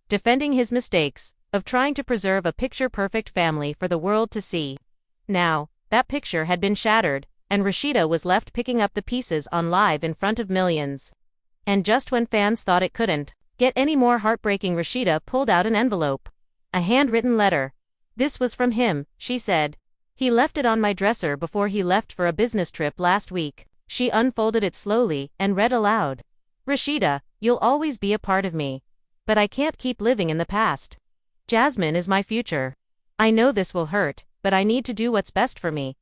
defending his mistakes, of trying to preserve a picture-perfect family for the world to see. Now, that picture had been shattered, and Rasheeda was left picking up the pieces on live in front of millions. And just when fans thought it couldn't get any more heartbreaking, Rasheeda pulled out an envelope. A handwritten letter. "This was from him," she said. "He left it on my dresser before he left for a business trip last week." She unfolded it slowly and read aloud. "Rasheeda, you'll always be a part of me. But I can't keep living in the past. Jasmine is my future. I know this will hurt, but I need to do what's best for me.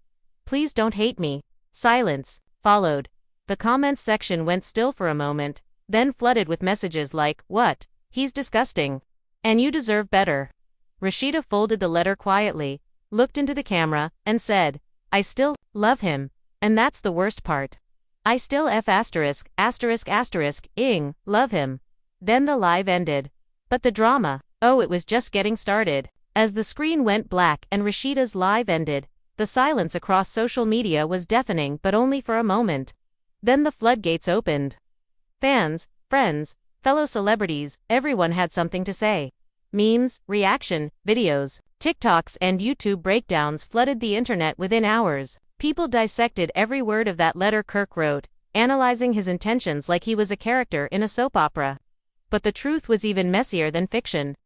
Please don't hate me." Silence followed. The comments section went still for a moment, then flooded with messages like, "What? He's disgusting. And you deserve better." Rasheeda folded the letter quietly, looked into the camera, and said, "I still love him, and that's the worst part. I still ing love him." Then the live ended. But the drama, oh, it was just getting started. As the screen went black and Rasheeda's live ended, the silence across social media was deafening, but only for a moment. Then the floodgates opened. Fans, friends, fellow celebrities, everyone had something to say. Memes, reaction, videos, TikToks and YouTube breakdowns flooded the internet within hours. People dissected every word of that letter Kirk wrote, analyzing his intentions like he was a character in a soap opera. But the truth was even messier than fiction.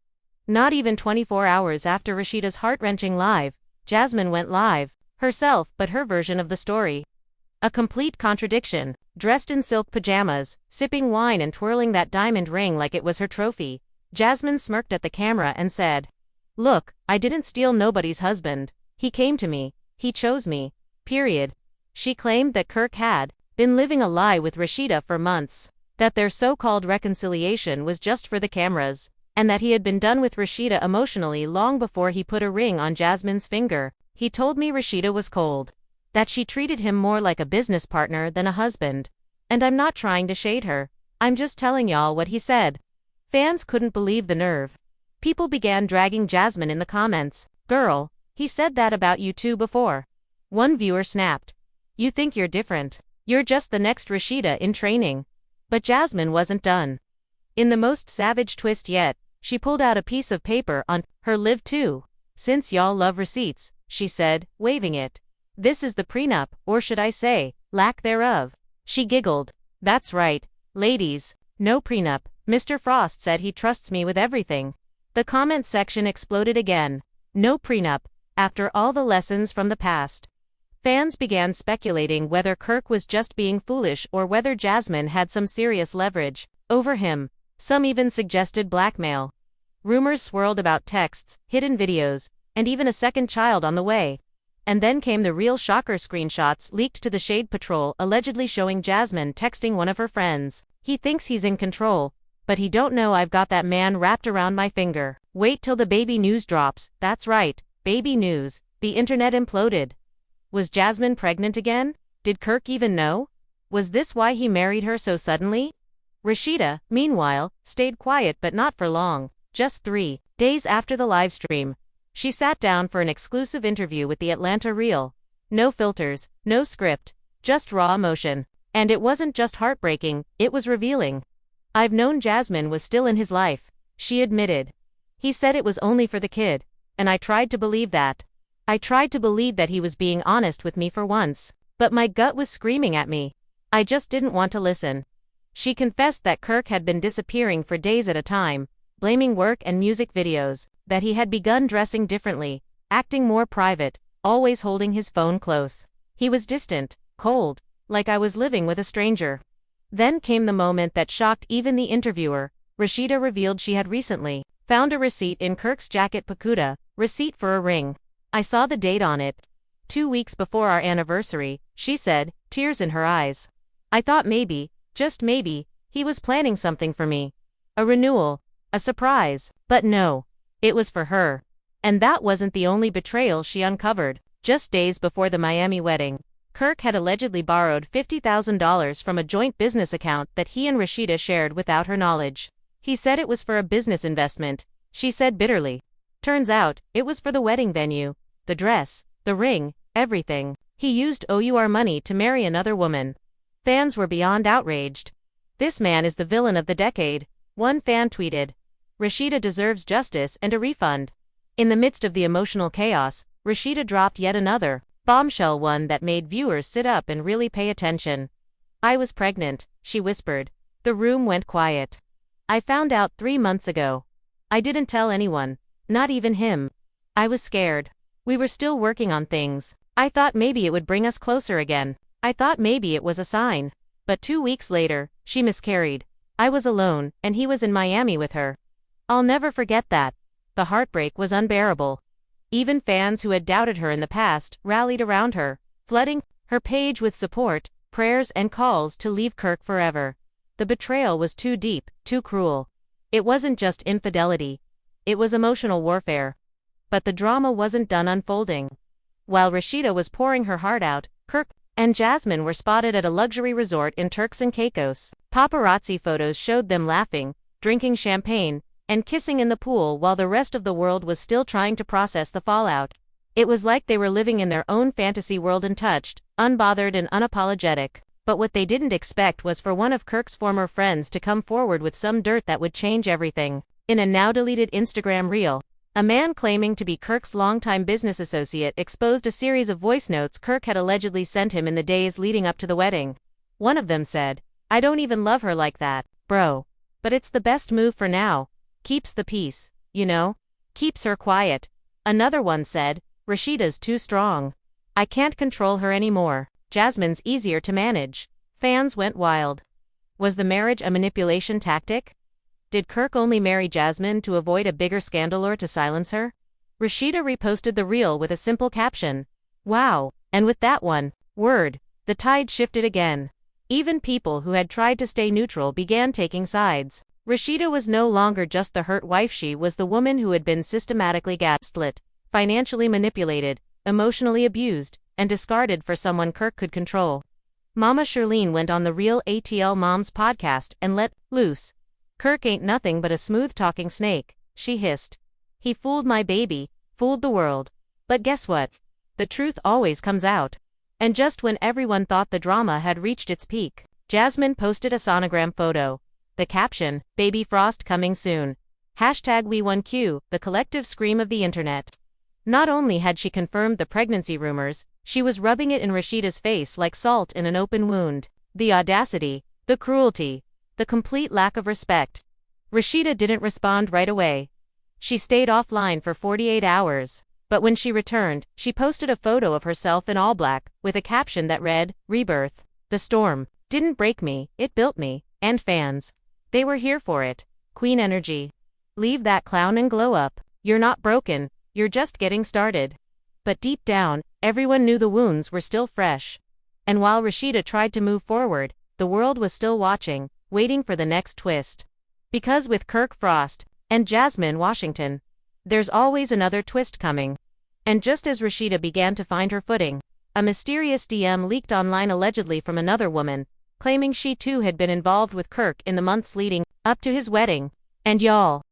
Not even 24 hours after Rasheeda's heart-wrenching live, Jasmine went live, herself, but her version of the story. A complete contradiction. Dressed in silk pajamas, sipping wine and twirling that diamond ring like it was her trophy, Jasmine smirked at the camera and said, "Look, I didn't steal nobody's husband. He came to me. He chose me. Period." She claimed that Kirk had been living a lie with Rasheeda for months, that their so-called reconciliation was just for the cameras, and that he had been done with Rasheeda emotionally long before he put a ring on Jasmine's finger. "He told me Rasheeda was cold. That she treated him more like a business partner than a husband. And I'm not trying to shade her. I'm just telling y'all what he said." Fans couldn't believe the nerve. People began dragging Jasmine in the comments. "Girl, he said that about you too before." One viewer snapped, "You think you're different. You're just the next Rasheeda in training." But Jasmine wasn't done. In the most savage twist yet, she pulled out a piece of paper on her live too. "Since y'all love receipts," she said, waving it. "This is the prenup, or should I say, lack thereof." She giggled. "That's right, ladies, no prenup. Mr. Frost said he trusts me with everything." The comment section exploded again. No prenup, after all the lessons from the past. Fans began speculating whether Kirk was just being foolish or whether Jasmine had some serious leverage over him. Some even suggested blackmail. Rumors swirled about texts, hidden videos, and even a second child on the way. And then came the real shocker: screenshots leaked to the Shade Patrol allegedly showing Jasmine texting one of her friends. "He thinks he's in control, but he don't know I've got that man wrapped around my finger. Wait till the baby news drops." That's right, baby news. The internet imploded. Was Jasmine pregnant again? Did Kirk even know? Was this why he married her so suddenly? Rasheeda, meanwhile, stayed quiet, but not for long. Just 3 days after the livestream, she sat down for an exclusive interview with the Atlanta Real. No filters, no script, just raw emotion. And it wasn't just heartbreaking, it was revealing. "I've known Jasmine was still in his life," she admitted. "He said it was only for the kid, and I tried to believe that. I tried to believe that he was being honest with me for once, but my gut was screaming at me. I just didn't want to listen." She confessed that Kirk had been disappearing for days at a time, blaming work and music videos, that he had begun dressing differently, acting more private, always holding his phone close. He was distant, cold, like I was living with a stranger. Then came the moment that shocked even the interviewer. Rasheeda revealed she had recently found a receipt in Kirk's jacket pocket, receipt for a ring. "I saw the date on it. 2 weeks before our anniversary," she said, tears in her eyes. "I thought maybe, just maybe, he was planning something for me. A renewal, a surprise. But no. It was for her." And that wasn't the only betrayal she uncovered. Just days before the Miami wedding, Kirk had allegedly borrowed $50,000 from a joint business account that he and Rasheeda shared without her knowledge. He said it was for a business investment, she said bitterly. Turns out, it was for the wedding venue, the dress, the ring, everything. He used our money to marry another woman. Fans were beyond outraged. "This man is the villain of the decade," one fan tweeted. Rasheeda deserves justice and a refund. In the midst of the emotional chaos, Rasheeda dropped yet another bombshell, one that made viewers sit up and really pay attention. "I was pregnant," she whispered. The room went quiet. "I found out 3 months ago. I didn't tell anyone, not even him. I was scared. We were still working on things. I thought maybe it would bring us closer again. I thought maybe it was a sign. But 2 weeks later, she miscarried. I was alone, and he was in Miami with her. I'll never forget that. The heartbreak was unbearable. Even fans who had doubted her in the past rallied around her, flooding her page with support, prayers and calls to leave Kirk forever. The betrayal was too deep, too cruel. It wasn't just infidelity. It was emotional warfare. But the drama wasn't done unfolding. While Rasheeda was pouring her heart out, Kirk and Jasmine were spotted at a luxury resort in Turks and Caicos. Paparazzi photos showed them laughing, drinking champagne, and kissing in the pool while the rest of the world was still trying to process the fallout. It was like they were living in their own fantasy world, untouched, unbothered and unapologetic. But what they didn't expect was for one of Kirk's former friends to come forward with some dirt that would change everything. In a now-deleted Instagram reel, a man claiming to be Kirk's longtime business associate exposed a series of voice notes Kirk had allegedly sent him in the days leading up to the wedding. One of them said, "I don't even love her like that, bro. But it's the best move for now. Keeps the peace, you know? Keeps her quiet." Another one said, "Rasheeda's too strong. I can't control her anymore. Jasmine's easier to manage." Fans went wild. Was the marriage a manipulation tactic? Did Kirk only marry Jasmine to avoid a bigger scandal or to silence her? Rasheeda reposted the reel with a simple caption, "Wow," and with that one word, the tide shifted again. Even people who had tried to stay neutral began taking sides. Rasheeda was no longer just the hurt wife, she was the woman who had been systematically gaslit, financially manipulated, emotionally abused, and discarded for someone Kirk could control. Mama Shirlene went on the Real ATL Moms podcast and let loose. "Kirk ain't nothing but a smooth-talking snake," she hissed. "He fooled my baby, fooled the world. But guess what? The truth always comes out." And just when everyone thought the drama had reached its peak, Jasmine posted a sonogram photo. The caption, "Baby Frost coming soon." #We1Q, the collective scream of the internet. Not only had she confirmed the pregnancy rumors, she was rubbing it in Rasheeda's face like salt in an open wound. The audacity, the cruelty, the complete lack of respect. Rasheeda didn't respond right away. She stayed offline for 48 hours. But when she returned, she posted a photo of herself in all black, with a caption that read, "Rebirth. The storm didn't break me, it built me." And fans, they were here for it. Queen energy. Leave that clown and glow up. You're not broken, you're just getting started. But deep down, everyone knew the wounds were still fresh. And while Rasheeda tried to move forward, the world was still watching, waiting for the next twist. Because with Kirk Frost and Jasmine Washington, there's always another twist coming. And just as Rasheeda began to find her footing, a mysterious DM leaked online allegedly from another woman, claiming she too had been involved with Kirk in the months leading up to his wedding. And y'all,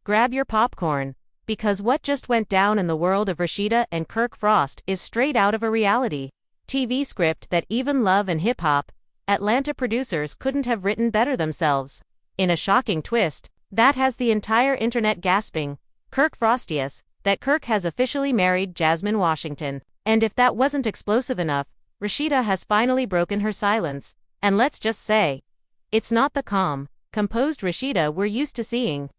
grab your popcorn, because what just went down in the world of Rasheeda and Kirk Frost is straight out of a reality TV script that even Love and Hip Hop Atlanta producers couldn't have written better themselves. In a shocking twist that has the entire internet gasping, Kirk Frostius, that Kirk has officially married Jasmine Washington. And if that wasn't explosive enough, Rasheeda has finally broken her silence, and let's just say, it's not the calm, composed Rasheeda we're used to seeing.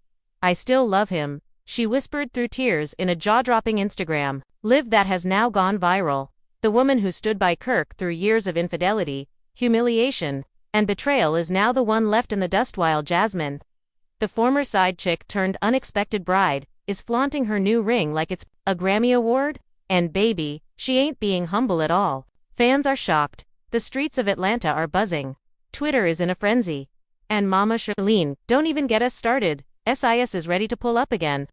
"I still love him," she whispered through tears in a jaw-dropping Instagram live that has now gone viral. The woman who stood by Kirk through years of infidelity, humiliation, and betrayal is now the one left in the dust, while Jasmine, the former side chick turned unexpected bride, is flaunting her new ring like it's a Grammy Award. And baby, she ain't being humble at all. Fans are shocked. The streets of Atlanta are buzzing. Twitter is in a frenzy. And Mama Shirlene, don't even get us started. SIS is ready to pull up again.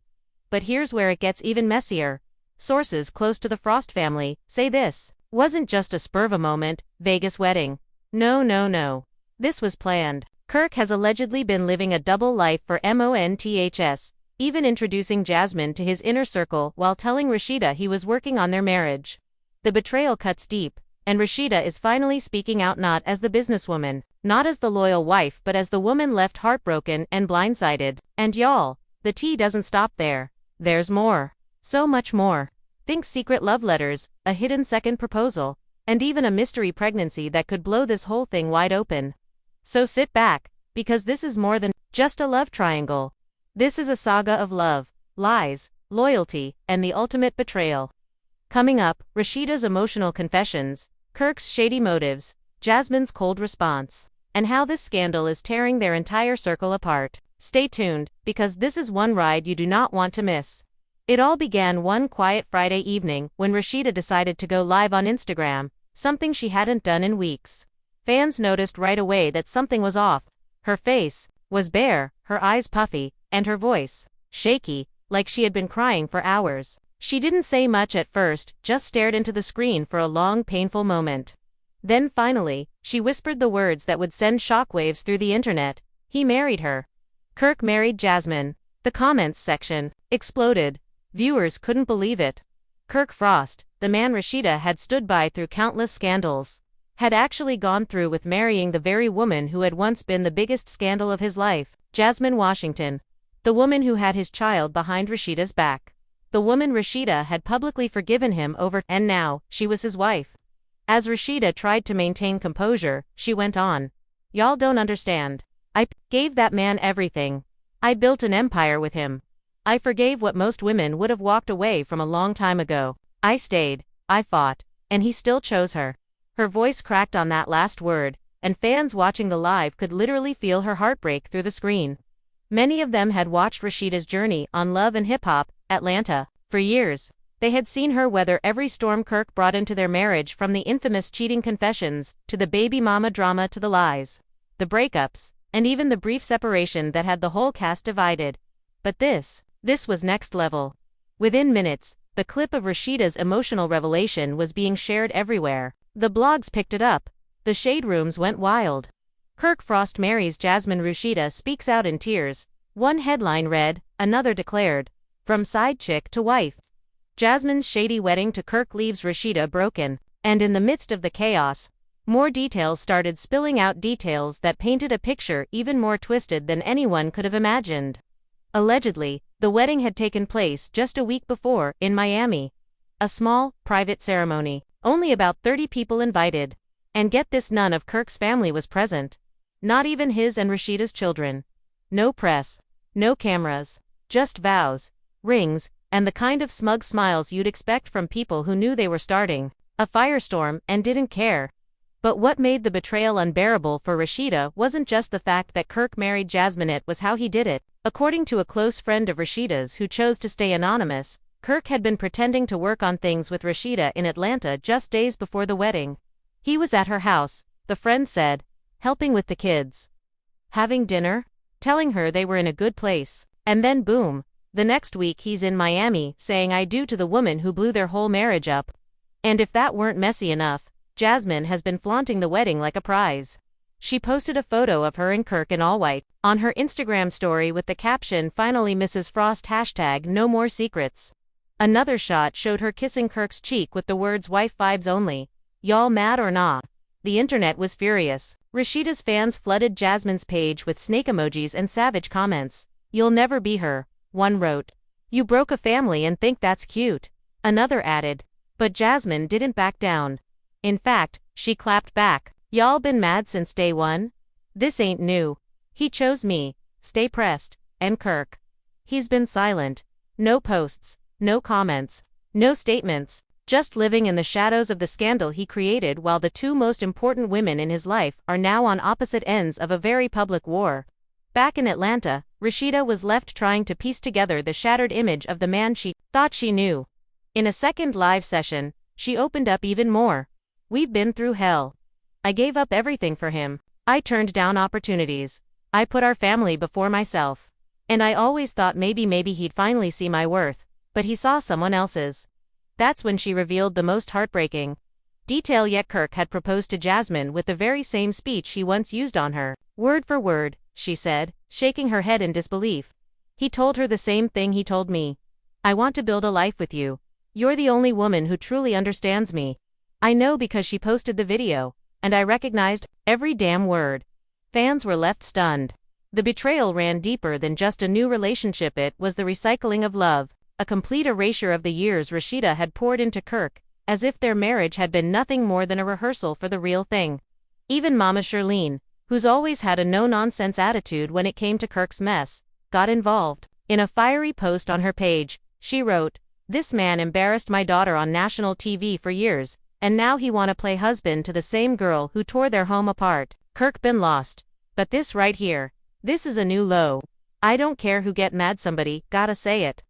But here's where it gets even messier. Sources close to the Frost family say this wasn't just a spur of a moment Vegas wedding. No. This was planned. Kirk has allegedly been living a double life for months, even introducing Jasmine to his inner circle while telling Rasheeda he was working on their marriage. The betrayal cuts deep, and Rasheeda is finally speaking out, not as the businesswoman, not as the loyal wife, but as the woman left heartbroken and blindsided. And y'all, the tea doesn't stop there. There's more. So much more. Think secret love letters, a hidden second proposal, and even a mystery pregnancy that could blow this whole thing wide open. So sit back, because this is more than just a love triangle. This is a saga of love, lies, loyalty, and the ultimate betrayal. Coming up, Rasheeda's emotional confessions, Kirk's shady motives, Jasmine's cold response, and how this scandal is tearing their entire circle apart. Stay tuned, because this is one ride you do not want to miss. It all began one quiet Friday evening when Rasheeda decided to go live on Instagram, something she hadn't done in weeks. Fans noticed right away that something was off. Her face was bare, her eyes puffy, and her voice shaky, like she had been crying for hours. She didn't say much at first, just stared into the screen for a long, painful moment. Then finally, she whispered the words that would send shockwaves through the internet. He married her. Kirk married Jasmine. The comments section exploded. Viewers couldn't believe it. Kirk Frost, the man Rasheeda had stood by through countless scandals, had actually gone through with marrying the very woman who had once been the biggest scandal of his life, Jasmine Washington. The woman who had his child behind Rasheeda's back. The woman Rasheeda had publicly forgiven him over, and now, she was his wife. As Rasheeda tried to maintain composure, she went on. Y'all don't understand. I gave that man everything. I built an empire with him. I forgave what most women would have walked away from a long time ago. I stayed, I fought, and he still chose her. Her voice cracked on that last word, and fans watching the live could literally feel her heartbreak through the screen. Many of them had watched Rasheeda's journey on Love and Hip Hop, Atlanta, for years. They had seen her weather every storm Kirk brought into their marriage, from the infamous cheating confessions, to the baby mama drama, to the lies, the breakups, and even the brief separation that had the whole cast divided. But this was next level. Within minutes, the clip of Rasheeda's emotional revelation was being shared everywhere. The blogs picked it up. The shade rooms went wild. Kirk Frost marries Jasmine. Rasheeda speaks out in tears. One headline read, another declared. From side chick to wife. Jasmine's shady wedding to Kirk leaves Rasheeda broken. And in the midst of the chaos, more details started spilling out, details that painted a picture even more twisted than anyone could have imagined. Allegedly, the wedding had taken place just a week before, in Miami. A small, private ceremony. Only about 30 people invited. And get this, none of Kirk's family was present. Not even his and Rasheeda's children. No press. No cameras. Just vows, rings, and the kind of smug smiles you'd expect from people who knew they were starting a firestorm and didn't care. But what made the betrayal unbearable for Rasheeda wasn't just the fact that Kirk married Jasmine, it was how he did it. According to a close friend of Rasheeda's who chose to stay anonymous, Kirk had been pretending to work on things with Rasheeda in Atlanta just days before the wedding. He was at her house, the friend said, helping with the kids, having dinner, telling her they were in a good place, and then boom, the next week he's in Miami saying I do to the woman who blew their whole marriage up. And if that weren't messy enough, Jasmine has been flaunting the wedding like a prize. She posted a photo of her and Kirk in all white on her Instagram story with the caption, finally Mrs. Frost, hashtag no more secrets. Another shot showed her kissing Kirk's cheek with the words wife vibes only. Y'all mad or nah? The internet was furious. Rasheeda's fans flooded Jasmine's page with snake emojis and savage comments. You'll never be her, one wrote. You broke a family and think that's cute. Another added. But Jasmine didn't back down. In fact, she clapped back. Y'all been mad since day one? This ain't new. He chose me. Stay pressed. And Kirk. He's been silent. No posts. No comments. No statements. Just living in the shadows of the scandal he created, while the two most important women in his life are now on opposite ends of a very public war. Back in Atlanta, Rasheeda was left trying to piece together the shattered image of the man she thought she knew. In a second live session, she opened up even more. We've been through hell. I gave up everything for him. I turned down opportunities. I put our family before myself. And I always thought maybe he'd finally see my worth, but he saw someone else's. That's when she revealed the most heartbreaking detail yet. Kirk had proposed to Jasmine with the very same speech he once used on her. Word for word, she said, shaking her head in disbelief. He told her the same thing he told me. I want to build a life with you. You're the only woman who truly understands me. I know because she posted the video, and I recognized every damn word. Fans were left stunned. The betrayal ran deeper than just a new relationship. It was the recycling of love, a complete erasure of the years Rasheeda had poured into Kirk, as if their marriage had been nothing more than a rehearsal for the real thing. Even Mama Shirlene, who's always had a no-nonsense attitude when it came to Kirk's mess, got involved. In a fiery post on her page, she wrote, "This man embarrassed my daughter on national TV for years, and now he wanna play husband to the same girl who tore their home apart. Kirk been lost. But this right here, this is a new low. I don't care who get mad, somebody gotta say it."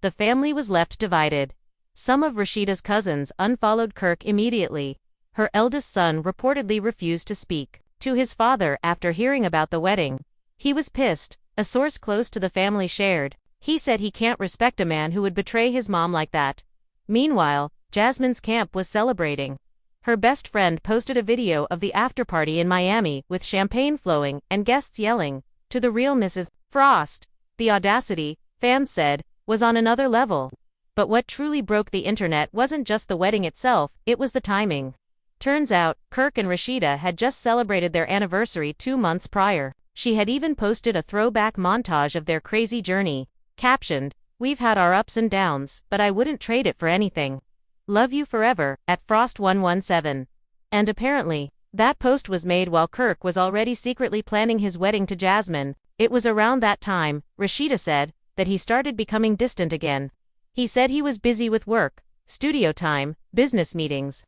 The family was left divided. Some of Rasheeda's cousins unfollowed Kirk immediately. Her eldest son reportedly refused to speak to his father after hearing about the wedding. He was pissed, a source close to the family shared. He said he can't respect a man who would betray his mom like that. Meanwhile, Jasmine's camp was celebrating. Her best friend posted a video of the after-party in Miami with champagne flowing and guests yelling, "To the real Mrs. Frost." The audacity, fans said, was on another level. But what truly broke the internet wasn't just the wedding itself, it was the timing. Turns out, Kirk and Rasheeda had just celebrated their anniversary 2 months prior. She had even posted a throwback montage of their crazy journey, captioned, "We've had our ups and downs, but I wouldn't trade it for anything. Love you forever, at Frost117. And apparently, that post was made while Kirk was already secretly planning his wedding to Jasmine. It was around that time, Rasheeda said, that he started becoming distant again. He said he was busy with work, studio time, business meetings.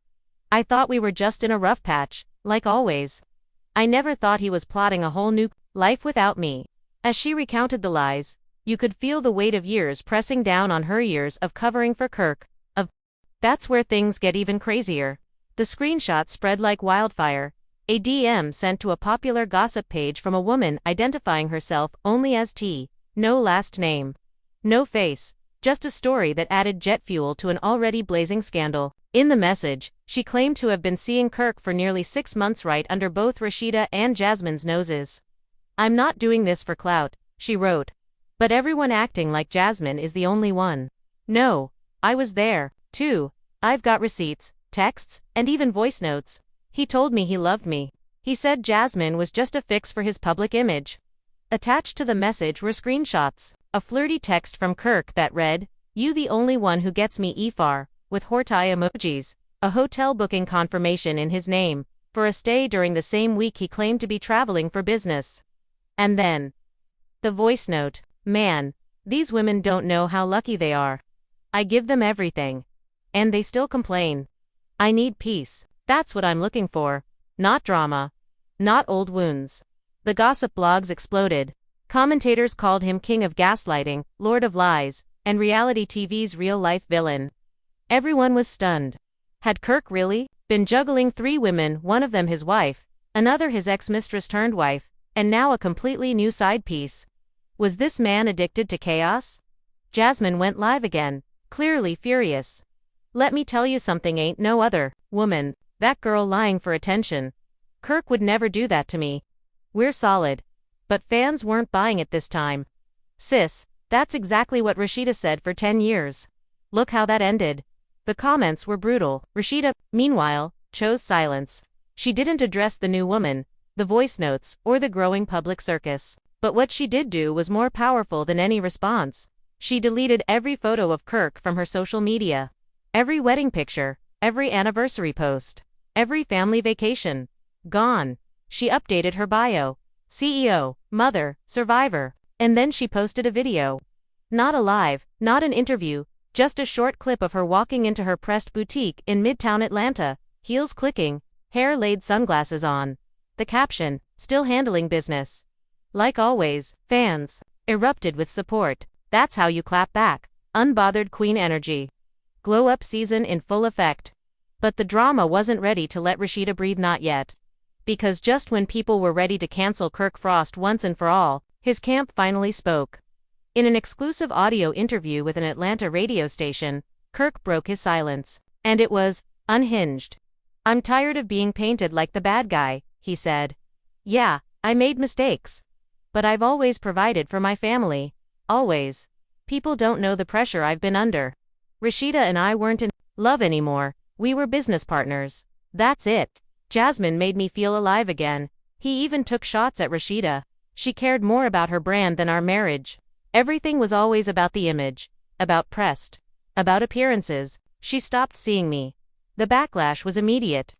"I thought we were just in a rough patch, like always. I never thought he was plotting a whole new life without me." As she recounted the lies, you could feel the weight of years pressing down on her years of covering for Kirk. That's where things get even crazier. The screenshot spread like wildfire. A DM sent to a popular gossip page from a woman identifying herself only as T, no last name, no face, just a story that added jet fuel to an already blazing scandal. In the message, she claimed to have been seeing Kirk for nearly 6 months right under both Rasheeda and Jasmine's noses. "I'm not doing this for clout," she wrote. "But everyone acting like Jasmine is the only one. No, I was there, too. I've got receipts, texts, and even voice notes. He told me he loved me. He said Jasmine was just a fix for his public image." Attached to the message were screenshots. A flirty text from Kirk that read, "You the only one who gets me EFAR," with heart eye emojis, a hotel booking confirmation in his name, for a stay during the same week he claimed to be traveling for business. And then, the voice note, "Man, these women don't know how lucky they are. I give them everything. And they still complain. I need peace. That's what I'm looking for. Not drama. Not old wounds." The gossip blogs exploded. Commentators called him king of gaslighting, lord of lies, and reality TV's real-life villain. Everyone was stunned. Had Kirk really been juggling 3 women, one of them his wife, another his ex-mistress turned wife, and now a completely new side piece? Was this man addicted to chaos? Jasmine went live again, clearly furious. "Let me tell you something, ain't no other woman that girl lying for attention. Kirk would never do that to me. We're solid." But fans weren't buying it this time. "Sis, that's exactly what Rasheeda said for 10 years. Look how that ended." The comments were brutal. Rasheeda, meanwhile, chose silence. She didn't address the new woman, the voice notes, or the growing public circus. But what she did do was more powerful than any response. She deleted every photo of Kirk from her social media. Every wedding picture, every anniversary post, every family vacation. Gone. She updated her bio. CEO, mother, survivor. And then she posted a video. Not a live, not an interview, just a short clip of her walking into her pressed boutique in Midtown Atlanta, heels clicking, hair laid, sunglasses on. The caption, "Still handling business." Like always, fans erupted with support. That's how you clap back. Unbothered queen energy. Glow up season in full effect. But the drama wasn't ready to let Rasheeda breathe, not yet. Because just when people were ready to cancel Kirk Frost once and for all, his camp finally spoke. In an exclusive audio interview with an Atlanta radio station, Kirk broke his silence. And it was unhinged. "I'm tired of being painted like the bad guy," he said. "Yeah, I made mistakes. But I've always provided for my family. Always. People don't know the pressure I've been under. Rasheeda and I weren't in love anymore. We were business partners. That's it. Jasmine made me feel alive again. He even took shots at Rasheeda. She cared more about her brand than our marriage. Everything was always about the image, about press, about appearances. She stopped seeing me. The backlash was immediate.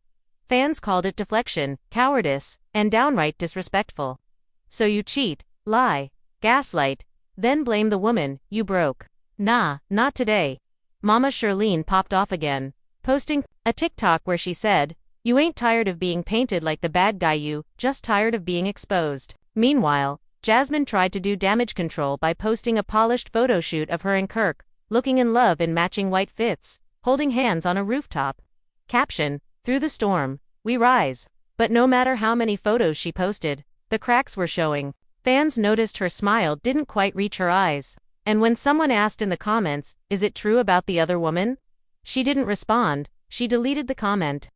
Fans called it deflection, cowardice, and downright disrespectful. So you cheat, lie, gaslight, then blame the woman you broke. Nah, not today. Mama Shirlene popped off again, posting a TikTok where she said, "You ain't tired of being painted like the bad guy, you just tired of being exposed." Meanwhile, Jasmine tried to do damage control by posting a polished photo shoot of her and Kirk, looking in love in matching white fits, holding hands on a rooftop. Caption, "Through the storm, we rise." But no matter how many photos she posted, the cracks were showing. Fans noticed her smile didn't quite reach her eyes. And when someone asked in the comments, "Is it true about the other woman?" she didn't respond, she deleted the comment.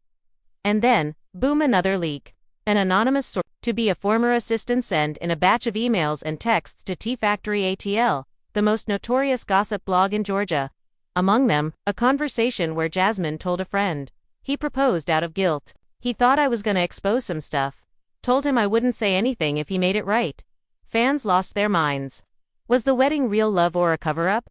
And then, boom, another leak. An anonymous source to be a former assistant sent in a batch of emails and texts to Tea Factory ATL, the most notorious gossip blog in Georgia. Among them, a conversation where Jasmine told a friend. He proposed out of guilt. He thought I was gonna expose some stuff. Told him I wouldn't say anything if he made it right. Fans lost their minds. Was the wedding real love or a cover-up?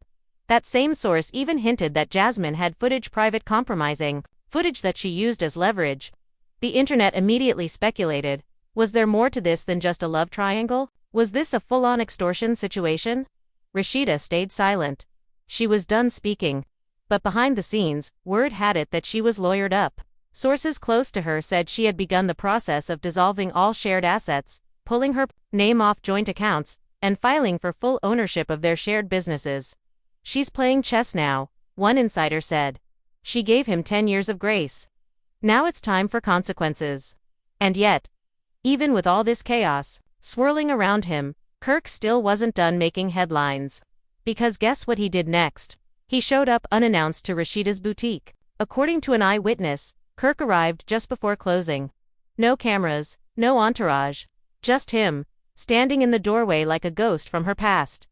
That same source even hinted that Jasmine had private compromising, footage that she used as leverage. The internet immediately speculated. Was there more to this than just a love triangle? Was this a full-on extortion situation? Rasheeda stayed silent. She was done speaking. But behind the scenes, word had it that she was lawyered up. Sources close to her said she had begun the process of dissolving all shared assets, pulling her name off joint accounts, and filing for full ownership of their shared businesses. She's playing chess now, one insider said. She gave him 10 years of grace. Now it's time for consequences. And yet, even with all this chaos swirling around him, Kirk still wasn't done making headlines. Because guess what he did next? He showed up unannounced to Rasheeda's boutique. According to an eyewitness, Kirk arrived just before closing. No cameras, no entourage. Just him, standing in the doorway like a ghost from her past.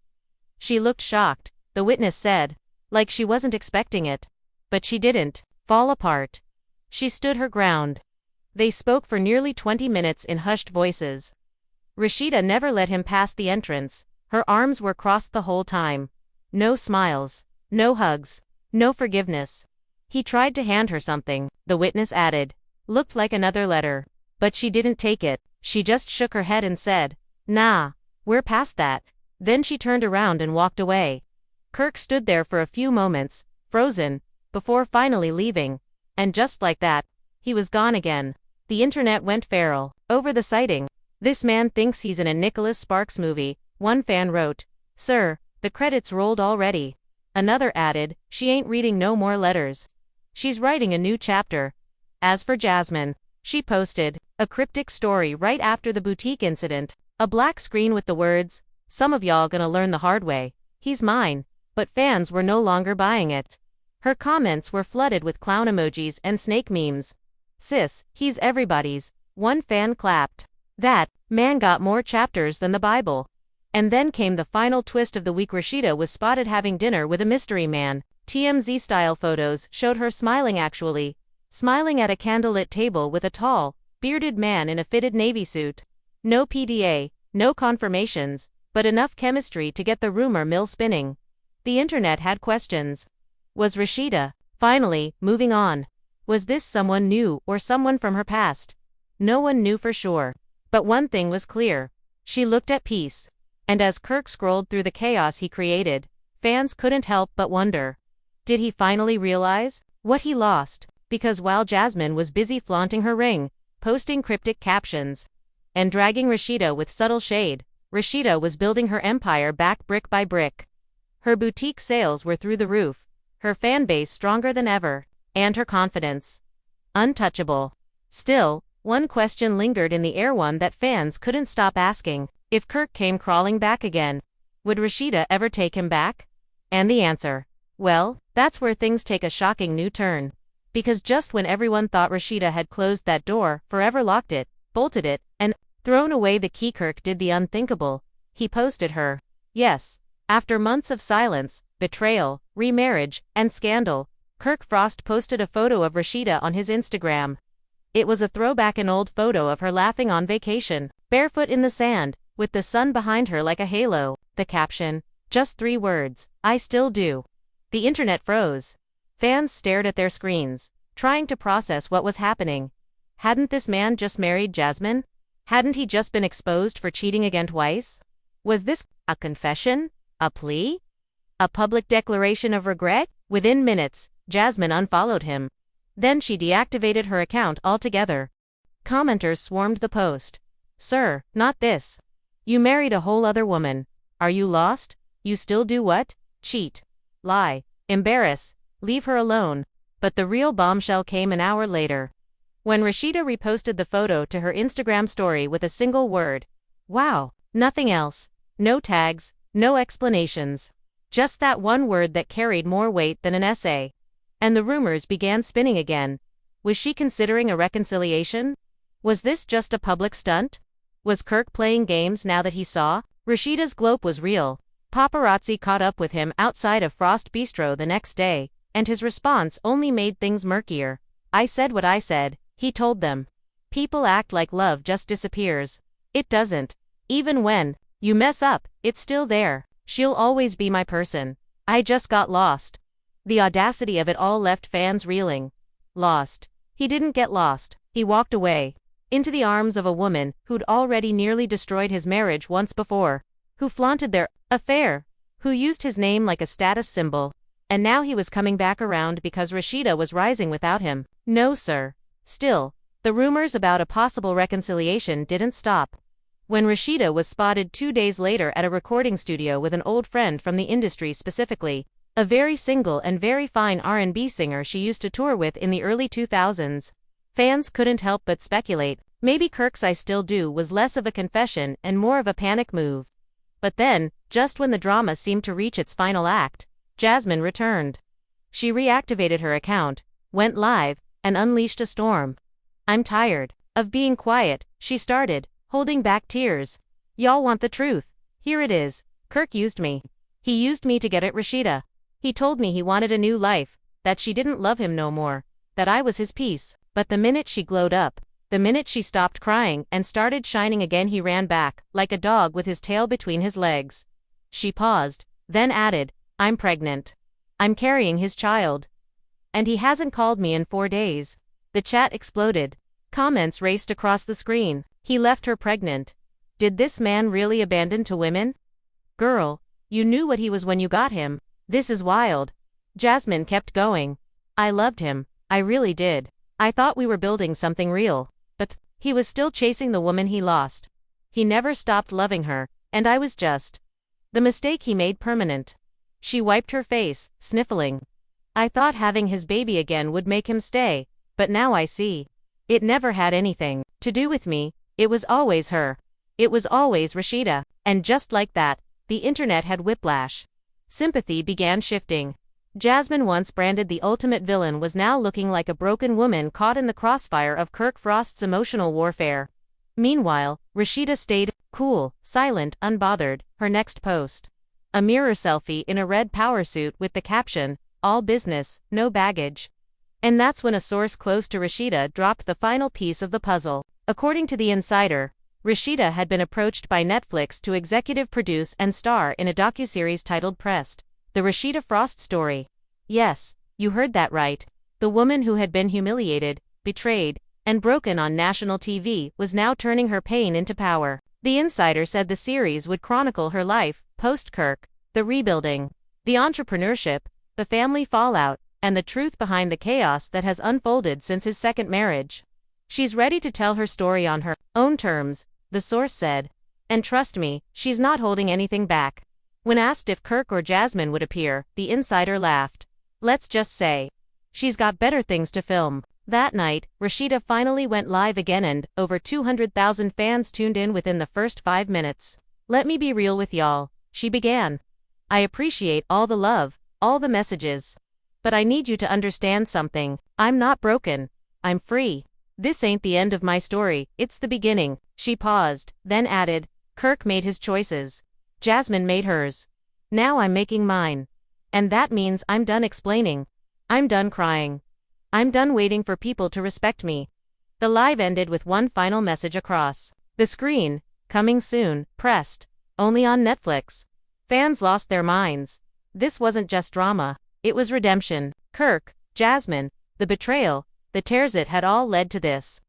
She looked shocked, the witness said, like she wasn't expecting it. But she didn't fall apart. She stood her ground. They spoke for nearly 20 minutes in hushed voices. Rasheeda never let him pass the entrance. Her arms were crossed the whole time. No smiles, no hugs, no forgiveness. He tried to hand her something, the witness added. Looked like another letter. But she didn't take it. She just shook her head and said, "Nah, we're past that." Then she turned around and walked away. Kirk stood there for a few moments, frozen, before finally leaving. And just like that, he was gone again. The internet went feral over the sighting. "This man thinks he's in a Nicholas Sparks movie," one fan wrote. "Sir, the credits rolled already." Another added, "She ain't reading no more letters. She's writing a new chapter." As for Jasmine, she posted a cryptic story right after the boutique incident. A black screen with the words, "Some of y'all gonna learn the hard way. He's mine." But fans were no longer buying it. Her comments were flooded with clown emojis and snake memes. "Sis, he's everybody's," one fan clapped. "That man got more chapters than the Bible." And then came the final twist of the week. Rasheeda was spotted having dinner with a mystery man. TMZ-style photos showed her smiling at a candlelit table with a tall, bearded man in a fitted navy suit. No PDA, no confirmations, but enough chemistry to get the rumor mill spinning. The internet had questions. Was Rasheeda finally moving on? Was this someone new or someone from her past? No one knew for sure. But one thing was clear. She looked at peace. And as Kirk scrolled through the chaos he created, fans couldn't help but wonder. Did he finally realize what he lost? Because while Jasmine was busy flaunting her ring, posting cryptic captions, and dragging Rasheeda with subtle shade, Rasheeda was building her empire back brick by brick. Her boutique sales were through the roof, her fan base stronger than ever, and her confidence untouchable. Still, one question lingered in the air, one that fans couldn't stop asking. If Kirk came crawling back again, would Rasheeda ever take him back? And the answer, well, that's where things take a shocking new turn. Because just when everyone thought Rasheeda had closed that door, forever locked it, bolted it, and thrown away the key, Kirk did the unthinkable. He posted her. Yes, after months of silence, betrayal, remarriage, and scandal, Kirk Frost posted a photo of Rasheeda on his Instagram. It was a throwback, an old photo of her laughing on vacation, barefoot in the sand, with the sun behind her like a halo. The caption, just 3 words, I still do. The internet froze. Fans stared at their screens, trying to process what was happening. Hadn't this man just married Jasmine? Hadn't he just been exposed for cheating again twice? Was this a confession? A plea? A public declaration of regret? Within minutes, Jasmine unfollowed him. Then she deactivated her account altogether. Commenters swarmed the post. Sir, not this. You married a whole other woman. Are you lost? You still do what? Cheat. Lie. Embarrass. Leave her alone. But the real bombshell came an hour later. When Rasheeda reposted the photo to her Instagram story with a single word. Wow. Nothing else. No tags, no explanations. Just that one word that carried more weight than an essay. And the rumors began spinning again. Was she considering a reconciliation? Was this just a public stunt? Was Kirk playing games now that he saw? Rasheeda's glope was real. Paparazzi caught up with him outside of Frost Bistro the next day, and his response only made things murkier. I said what I said, he told them. People act like love just disappears. It doesn't. Even when you mess up, it's still there. She'll always be my person. I just got lost. The audacity of it all left fans reeling. Lost. He didn't get lost. He walked away. Into the arms of a woman who'd already nearly destroyed his marriage once before. Who flaunted their affair. Who used his name like a status symbol. And now he was coming back around because Rasheeda was rising without him. No, sir. Still, the rumors about a possible reconciliation didn't stop. When Rasheeda was spotted 2 days later at a recording studio with an old friend from the industry, specifically a very single and very fine R&B singer she used to tour with in the early 2000s, fans couldn't help but speculate, maybe Kirk's I Still Do was less of a confession and more of a panic move. But then, just when the drama seemed to reach its final act, Jasmine returned. She reactivated her account, went live, and unleashed a storm. I'm tired of being quiet, she started, holding back tears. Y'all want the truth. Here it is. Kirk used me. He used me to get at Rasheeda. He told me he wanted a new life, that she didn't love him no more, that I was his piece. But the minute she glowed up, the minute she stopped crying and started shining again, he ran back, like a dog with his tail between his legs. She paused, then added, I'm pregnant. I'm carrying his child. And he hasn't called me in 4 days. The chat exploded. Comments raced across the screen. He left her pregnant. Did this man really abandon to women? Girl, you knew what he was when you got him. This is wild. Jasmine kept going. I loved him. I really did. I thought we were building something real. But he was still chasing the woman he lost. He never stopped loving her, and I was just the mistake he made permanent. She wiped her face, sniffling. I thought having his baby again would make him stay, but now I see. It never had anything to do with me. It was always her. It was always Rasheeda. And just like that, the internet had whiplash. Sympathy began shifting. Jasmine, once branded the ultimate villain, was now looking like a broken woman caught in the crossfire of Kirk Frost's emotional warfare. Meanwhile, Rasheeda stayed cool, silent, unbothered. Her next post. A mirror selfie in a red power suit with the caption, all business, no baggage. And that's when a source close to Rasheeda dropped the final piece of the puzzle. According to The Insider, Rasheeda had been approached by Netflix to executive produce and star in a docuseries titled Pressed, The Rasheeda Frost Story. Yes, you heard that right. The woman who had been humiliated, betrayed, and broken on national TV was now turning her pain into power. The Insider said the series would chronicle her life, post-Kirk, the rebuilding, the entrepreneurship, the family fallout, and the truth behind the chaos that has unfolded since his second marriage. She's ready to tell her story on her own terms, the source said. And trust me, she's not holding anything back. When asked if Kirk or Jasmine would appear, the Insider laughed. Let's just say, she's got better things to film. That night, Rasheeda finally went live again and over 200,000 fans tuned in within the first 5 minutes. Let me be real with y'all, she began. I appreciate all the love, all the messages. But I need you to understand something. I'm not broken. I'm free. This ain't the end of my story, it's the beginning. She paused, then added, Kirk made his choices. Jasmine made hers. Now I'm making mine. And that means I'm done explaining. I'm done crying. I'm done waiting for people to respect me. The live ended with one final message across the screen: coming soon, pressed. Only on Netflix. Fans lost their minds. This wasn't just drama. It was redemption. Kirk, Jasmine, the betrayal, the tears, it had all led to this.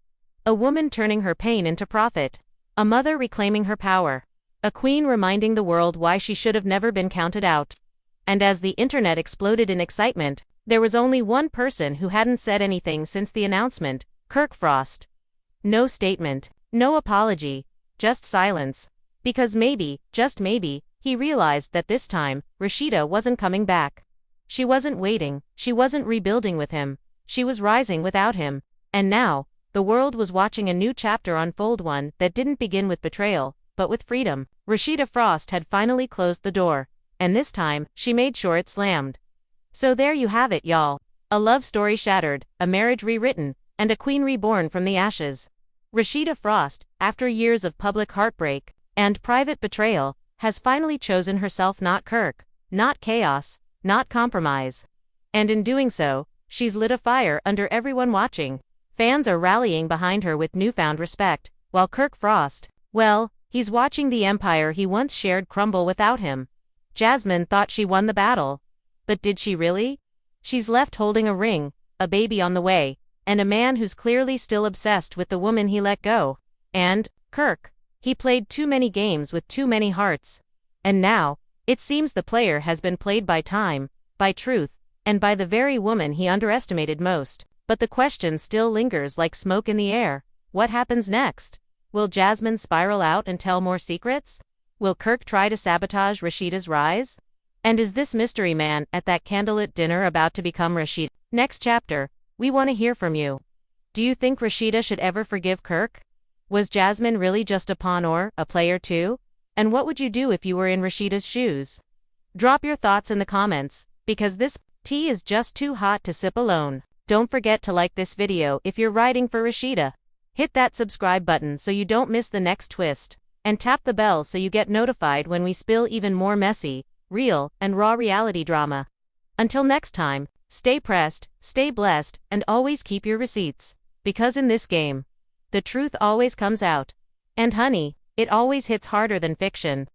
A woman turning her pain into profit. A mother reclaiming her power. A queen reminding the world why she should have never been counted out. And as the internet exploded in excitement, there was only one person who hadn't said anything since the announcement: Kirk Frost. No statement, no apology, just silence. Because maybe, just maybe, he realized that this time, Rasheeda wasn't coming back. She wasn't waiting, she wasn't rebuilding with him, she was rising without him. And now, the world was watching a new chapter unfold, one that didn't begin with betrayal, but with freedom. Rasheeda Frost had finally closed the door, and this time, she made sure it slammed. So there you have it, y'all. A love story shattered, a marriage rewritten, and a queen reborn from the ashes. Rasheeda Frost, after years of public heartbreak and private betrayal, has finally chosen herself, not Kirk, not chaos, not compromise. And in doing so, she's lit a fire under everyone watching. Fans are rallying behind her with newfound respect, while Kirk Frost, well, he's watching the empire he once shared crumble without him. Jasmine thought she won the battle. But did she really? She's left holding a ring, a baby on the way, and a man who's clearly still obsessed with the woman he let go. And Kirk, he played too many games with too many hearts. And now, it seems the player has been played by time, by truth, and by the very woman he underestimated most. But the question still lingers like smoke in the air. What happens next? Will Jasmine spiral out and tell more secrets? Will Kirk try to sabotage Rasheeda's rise? And is this mystery man at that candlelit dinner about to become Rasheeda? Next chapter, we want to hear from you. Do you think Rasheeda should ever forgive Kirk? Was Jasmine really just a pawn or a player too? And what would you do if you were in Rasheeda's shoes? Drop your thoughts in the comments, because this tea is just too hot to sip alone. Don't forget to like this video if you're riding for Rasheeda. Hit that subscribe button so you don't miss the next twist, and tap the bell so you get notified when we spill even more messy, real, and raw reality drama. Until next time, stay pressed, stay blessed, and always keep your receipts. Because in this game, the truth always comes out. And honey, it always hits harder than fiction.